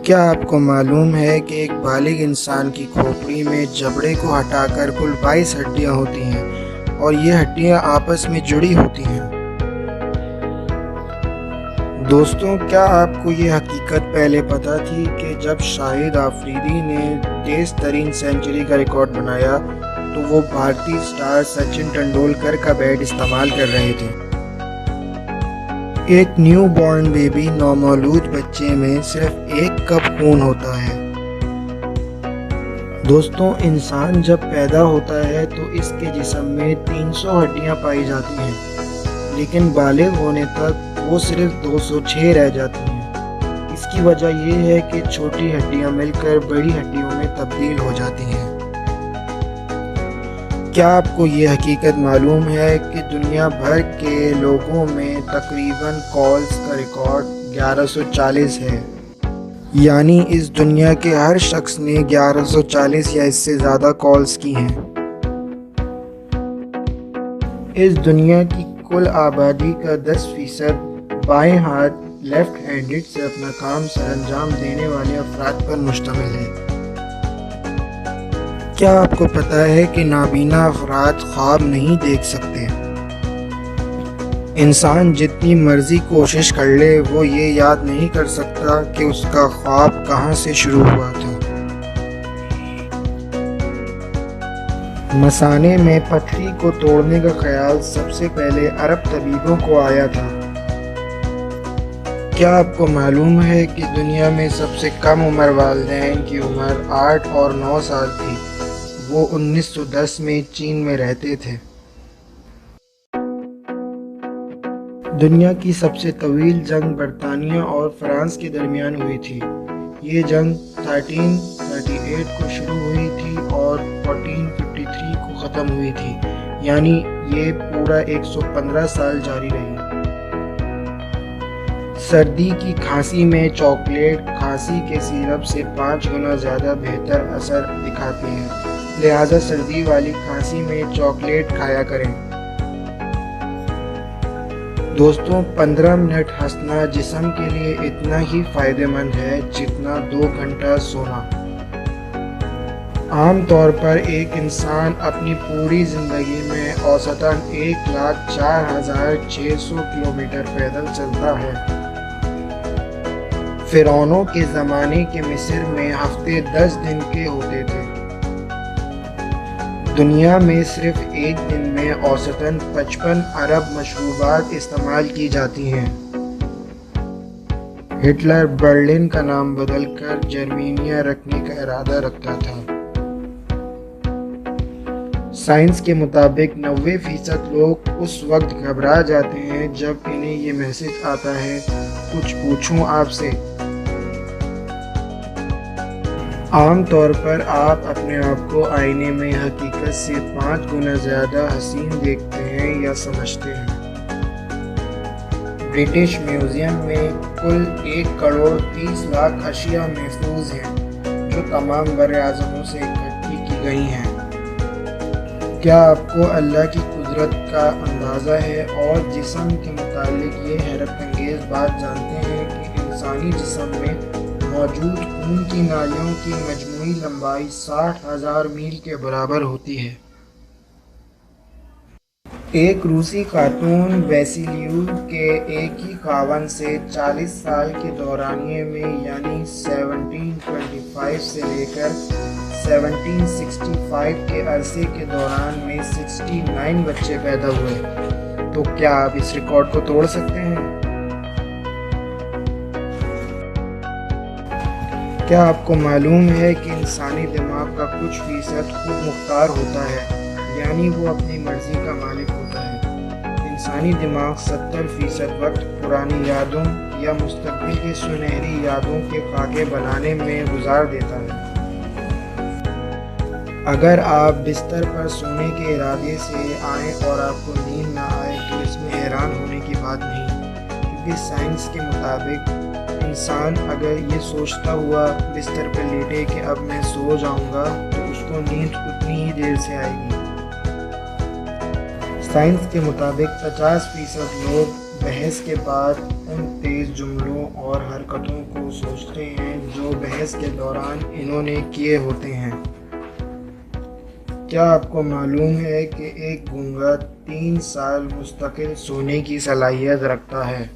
کیا آپ کو معلوم ہے کہ ایک بالغ انسان کی کھوپڑی میں جبڑے کو ہٹا کر کل 22 ہڈیاں ہوتی ہیں اور یہ ہڈیاں آپس میں جڑی ہوتی ہیں؟ دوستوں، کیا آپ کو یہ حقیقت پہلے پتہ تھی کہ جب شاہد آفریدی نے تیز ترین سینچری کا ریکارڈ بنایا تو وہ بھارتی سٹار سچن ٹنڈولکر کا بیٹ استعمال کر رہے تھے؟ ایک نیو بورن بیبی نومولود بچے میں صرف 1 کپ خون ہوتا ہے۔ دوستوں، انسان جب پیدا ہوتا ہے تو اس کے جسم میں 300 ہڈیاں پائی جاتی ہیں، لیکن بالغ ہونے تک وہ صرف 206 رہ جاتی ہیں۔ اس کی وجہ یہ ہے کہ چھوٹی ہڈیاں مل کر بڑی ہڈیوں میں تبدیل ہو جاتی ہیں۔ کیا آپ کو یہ حقیقت معلوم ہے کہ دنیا بھر کے لوگوں میں تقریباً کالز کا ریکارڈ 1140 ہے؟ یعنی اس دنیا کے ہر شخص نے 1140 یا اس سے زیادہ کالز کی ہیں۔ اس دنیا کی کل آبادی کا 10% بائیں ہاتھ لیفٹ ہینڈڈ سے اپنا کام سر انجام دینے والے افراد پر مشتمل ہے۔ کیا آپ کو پتہ ہے کہ نابینا افراد خواب نہیں دیکھ سکتے؟ انسان جتنی مرضی کوشش کر لے وہ یہ یاد نہیں کر سکتا کہ اس کا خواب کہاں سے شروع ہوا تھا۔ مثانے میں پتھری کو توڑنے کا خیال سب سے پہلے عرب طبیبوں کو آیا تھا۔ کیا آپ کو معلوم ہے کہ دنیا میں سب سے کم عمر والدین کی عمر 8 اور 9 سال تھی؟ وہ 1910 میں چین میں رہتے تھے۔ دنیا کی سب سے طویل جنگ برطانیہ اور فرانس کے درمیان ہوئی تھی۔ یہ جنگ 1338 کو شروع ہوئی تھی اور 1453 کو ختم ہوئی تھی، یعنی یہ پورا 115 سال جاری رہی۔ سردی کی کھانسی میں چاکلیٹ کھانسی کے سیرپ سے 5 گنا زیادہ بہتر اثر دکھاتی ہے، لہذا سردی والی کھانسی میں چاکلیٹ کھایا کریں۔ دوستوں، 15 منٹ ہنسنا جسم کے لیے اتنا ہی فائدہ مند ہے جتنا 2 گھنٹہ سونا۔ عام طور پر ایک انسان اپنی پوری زندگی میں اوسطاً 1,04,600 کلومیٹر پیدل چلتا ہے۔ فرعونوں کے زمانے کے مصر میں ہفتے 10 دن کے ہوتے تھے۔ دنیا میں صرف ایک دن میں اوسطاً 55 ارب مشروبات استعمال کی جاتی ہیں۔ ہٹلر برلن کا نام بدل کر جرمینیا رکھنے کا ارادہ رکھتا تھا۔ سائنس کے مطابق 90% لوگ اس وقت گھبرا جاتے ہیں جب انہیں یہ میسج آتا ہے، کچھ پوچھوں آپ سے؟ عام طور پر آپ اپنے آپ کو آئینے میں حقیقت سے 5 گنا زیادہ حسین دیکھتے ہیں یا سمجھتے ہیں۔ برٹش میوزیم میں کل 1,30,00,000 اشیاء محفوظ ہیں جو تمام براعظموں سے اکٹھی کی گئی ہیں۔ کیا آپ کو اللہ کی قدرت کا اندازہ ہے اور جسم کے متعلق یہ حیرت انگیز بات جانتے ہیں کہ انسانی جسم میں موجود خون کی نالیوں کی مجموعی لمبائی 60,000 میل کے برابر ہوتی ہے۔ ایک روسی خاتون ویسیلیو کے ایک ہی خاوند سے 40 سال کے دورانیے میں یعنی 1725 سے لے کر 1765 کے عرصے کے دوران میں 69 بچے پیدا ہوئے۔ تو کیا آپ اس ریکارڈ کو توڑ سکتے ہیں؟ کیا آپ کو معلوم ہے کہ انسانی دماغ کا کچھ فیصد خود مختار ہوتا ہے، یعنی وہ اپنی مرضی کا مالک ہوتا ہے؟ انسانی دماغ 70% وقت پرانی یادوں یا مستقبل کی سنہری یادوں کے خاکے بنانے میں گزار دیتا ہے۔ اگر آپ بستر پر سونے کے ارادے سے آئیں اور آپ کو نیند نہ آئے تو اس میں حیران ہونے کی بات نہیں، کیونکہ سائنس کے مطابق انسان اگر یہ سوچتا ہوا بستر پر لیٹے کہ اب میں سو جاؤں گا تو اس کو نیند اتنی ہی دیر سے آئے گی۔ سائنس کے مطابق 50% لوگ بحث کے بعد ان تیز جملوں اور حرکتوں کو سوچتے ہیں جو بحث کے دوران انہوں نے کیے ہوتے ہیں۔ کیا آپ کو معلوم ہے کہ ایک گونگا 3 سال مستقل سونے کی صلاحیت رکھتا ہے؟